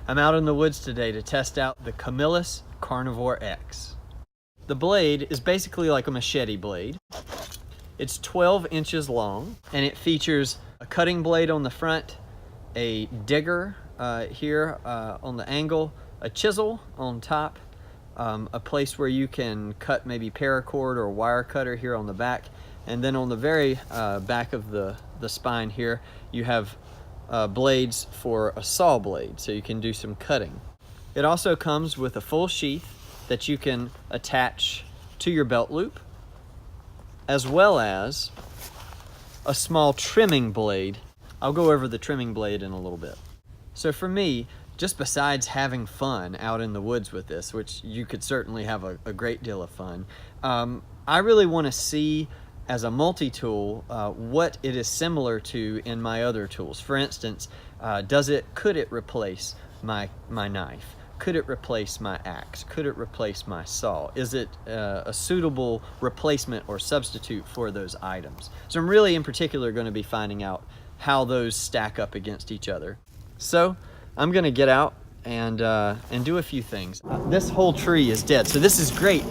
I'm out in the woods today to test out the Camillus Carnivore X. The blade is basically like a machete blade. It's 12 inches long, and it features a cutting blade on the front, a digger here on the angle, a chisel on top, a place where you can cut maybe paracord or wire cutter here on the back, and then on the very back of the spine here, you have blades for a saw blade, so you can do some cutting. It also comes with a full sheath that you can attach to your belt loop, as well as a small trimming blade. I'll go over the trimming blade in a little bit. So for me, just besides having fun out in the woods with this, which you could certainly have a great deal of fun, I really want to see as a multi-tool what it is similar to in my other tools. For instance, could it replace my knife? Could it replace my axe? Could it replace my saw? Is it a suitable replacement or substitute for those items? So I'm really in particular going to be finding out how those stack up against each other. So I'm going to get out and do a few things. This whole tree is dead, so this is great.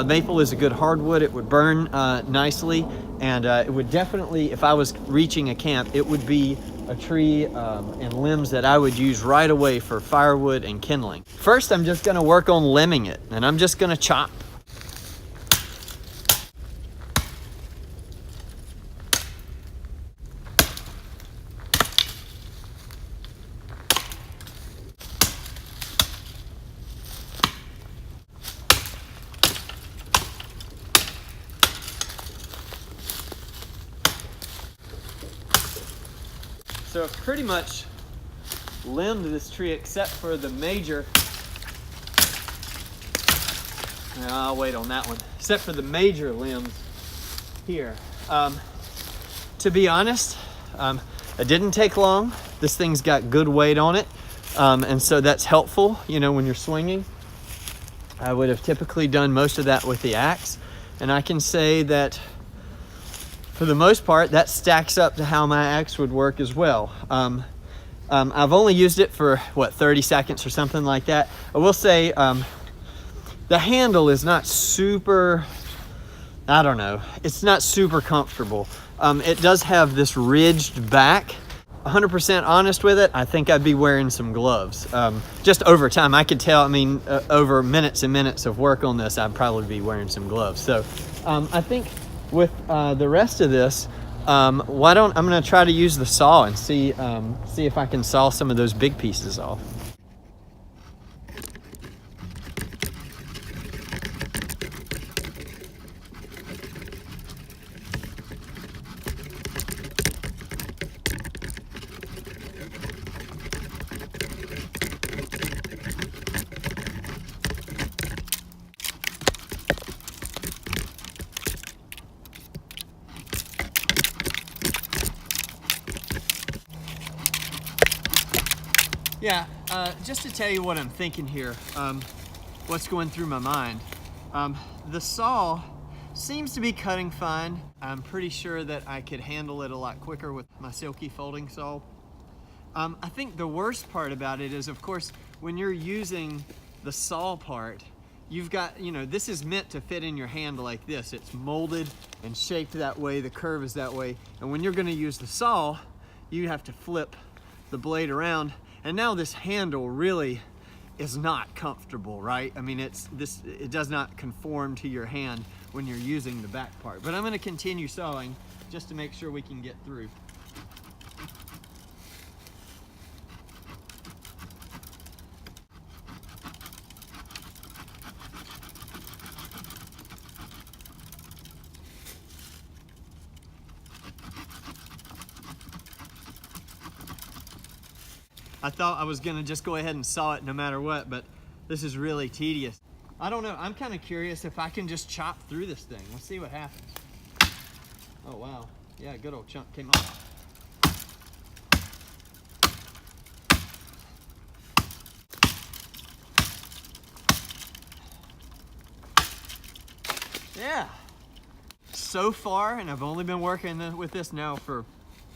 Maple is a good hardwood. It would burn nicely, and it would definitely, if I was reaching a camp, it would be a tree and limbs that I would use right away for firewood and kindling. First, I'm just gonna work on limbing it, and I'm just gonna chop. So I've pretty much limbed this tree except for the major, I'll wait on that one, except for the major limbs here. To be honest, it didn't take long. This thing's got good weight on it, and so that's helpful, you know, when you're swinging. I would have typically done most of that with the axe, and I can say that for the most part, that stacks up to how my axe would work as well. I've only used it for, 30 seconds or something like that. I will say the handle is not super, I don't know, it's not super comfortable. It does have this ridged back. 100% honest with it, I think I'd be wearing some gloves. Just over time, I could tell, over minutes and minutes of work on this, I'd probably be wearing some gloves. So I think with the rest of this, I'm gonna try to use the saw and see if I can saw some of those big pieces off. Yeah, just to tell you what I'm thinking here, what's going through my mind. The saw seems to be cutting fine. I'm pretty sure that I could handle it a lot quicker with my silky folding saw. I think the worst part about it is, of course, when you're using the saw part, you've got, this is meant to fit in your hand like this. It's molded and shaped that way, the curve is that way. And when you're gonna use the saw, you have to flip the blade around. And now this handle really is not comfortable, right? It does not conform to your hand when you're using the back part. But I'm gonna continue sawing just to make sure we can get through. I thought I was gonna just go ahead and saw it no matter what, but this is really tedious. I don't know, I'm kind of curious if I can just chop through this thing. Let's see what happens. Oh wow, yeah, a good old chunk came off. Yeah, so far, and I've only been working with this now for,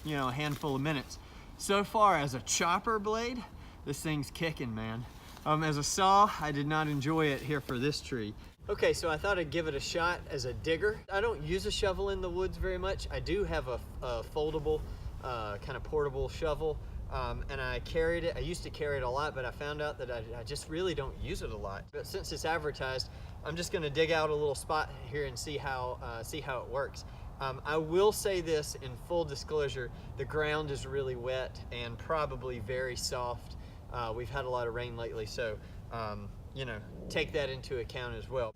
a handful of minutes. So far as a chopper blade, This thing's kicking, man. As a saw, I did not enjoy it here for this tree. Okay, so I thought I'd give it a shot as a digger. I don't use a shovel in the woods very much. I do have a foldable, kind of portable shovel, and I carried it. I used to carry it a lot, but I found out that I just really don't use it a lot. But since it's advertised, I'm just gonna dig out a little spot here and see how it works. I will say this in full disclosure, the ground is really wet and probably very soft. We've had a lot of rain lately, so you know, take that into account as well.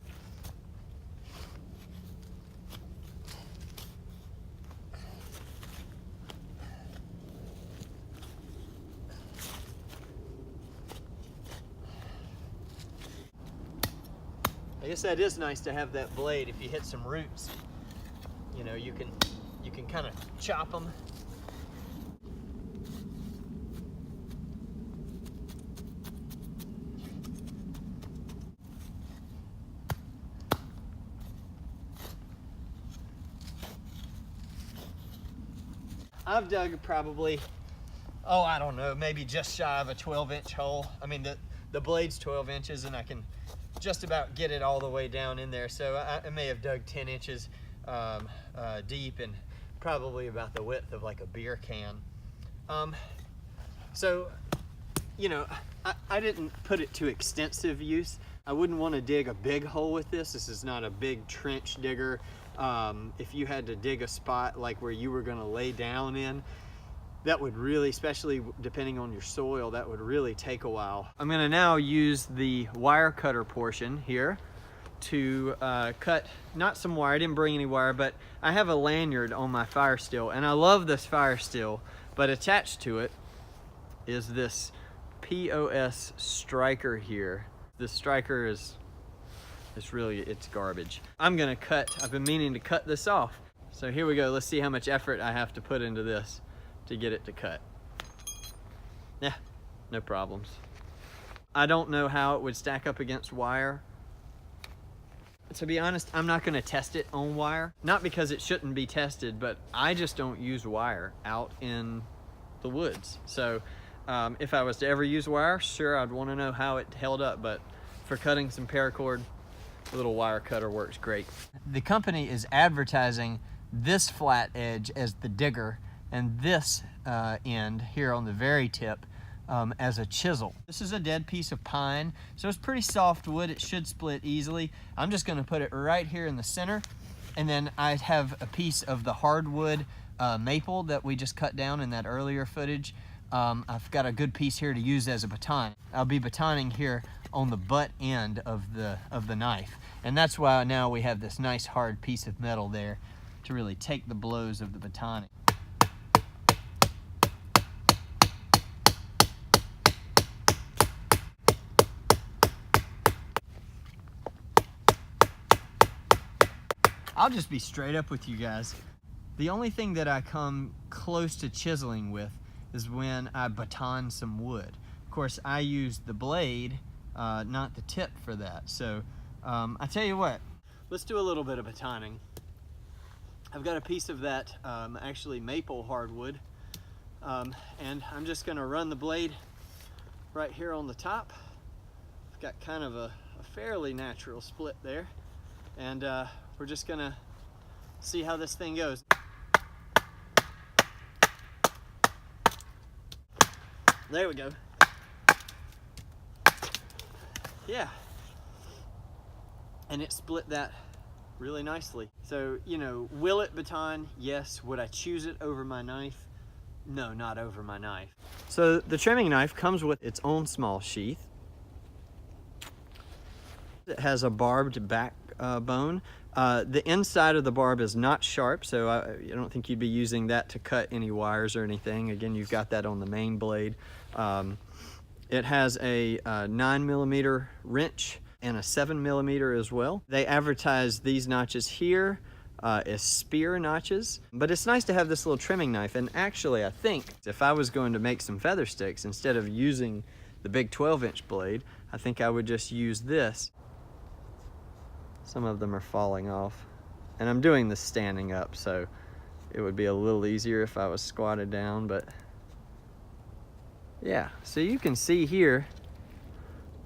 I guess that is nice to have that blade. If you hit some roots, you know, you can kind of chop them. I've dug probably, oh, I don't know, maybe just shy of a 12-inch hole. I mean, the blade's 12 inches and I can just about get it all the way down in there. So I may have dug 10 inches deep and probably about the width of like a beer can. So, you know, I didn't put it to extensive use. I wouldn't want to dig a big hole with this. This is not a big trench digger. If you had to dig a spot like where you were going to lay down in, that would really, especially depending on your soil, that would really take a while. I'm going to now use the wire cutter portion here to cut, not some wire, I didn't bring any wire, but I have a lanyard on my fire steel, and I love this fire steel, but attached to it is this POS striker here. This striker is, it's garbage. I'm gonna cut, I've been meaning to cut this off. So here we go, let's see how much effort I have to put into this to get it to cut. Yeah, no problems. I don't know how it would stack up against wire. To be honest, I'm not gonna test it on wire. Not because it shouldn't be tested, but I just don't use wire out in the woods. So if I was to ever use wire, sure, I'd wanna know how it held up, but for cutting some paracord, a little wire cutter works great. The company is advertising this flat edge as the digger and this end here on the very tip as a chisel. This is a dead piece of pine, so it's pretty soft wood. It should split easily. I'm just gonna put it right here in the center, and then I have a piece of the hardwood maple that we just cut down in that earlier footage. I've got a good piece here to use as a baton. I'll be batoning here on the butt end of the knife, and that's why now we have this nice hard piece of metal there to really take the blows of the batoning. I'll just be straight up with you guys. The only thing that I come close to chiseling with is when I baton some wood. Of course, I use the blade, not the tip for that. So I tell you what, let's do a little bit of batoning. I've got a piece of that actually maple hardwood, and I'm just gonna run the blade right here on the top. I've got kind of a fairly natural split there, and we're just gonna see how this thing goes. There we go. Yeah. And it split that really nicely. So, you know, will it baton? Yes. Would I choose it over my knife? No, not over my knife. So the trimming knife comes with its own small sheath. It has a barbed backbone. The inside of the barb is not sharp, so I don't think you'd be using that to cut any wires or anything. Again, you've got that on the main blade. It has a 9mm wrench and a 7mm as well. They advertise these notches here as spear notches, but it's nice to have this little trimming knife. And actually, I think if I was going to make some feather sticks, instead of using the big 12-inch blade, I think I would just use this. Some of them are falling off, and I'm doing this standing up, so it would be a little easier if I was squatted down, but Yeah, so you can see here,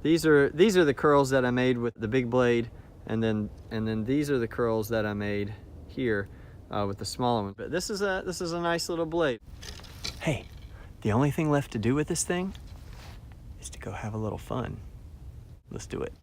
these are the curls that I made with the big blade, and then these are the curls that I made here with the smaller one. But this is a nice little blade. Hey, the only thing left to do with this thing is to go have a little fun. Let's do it.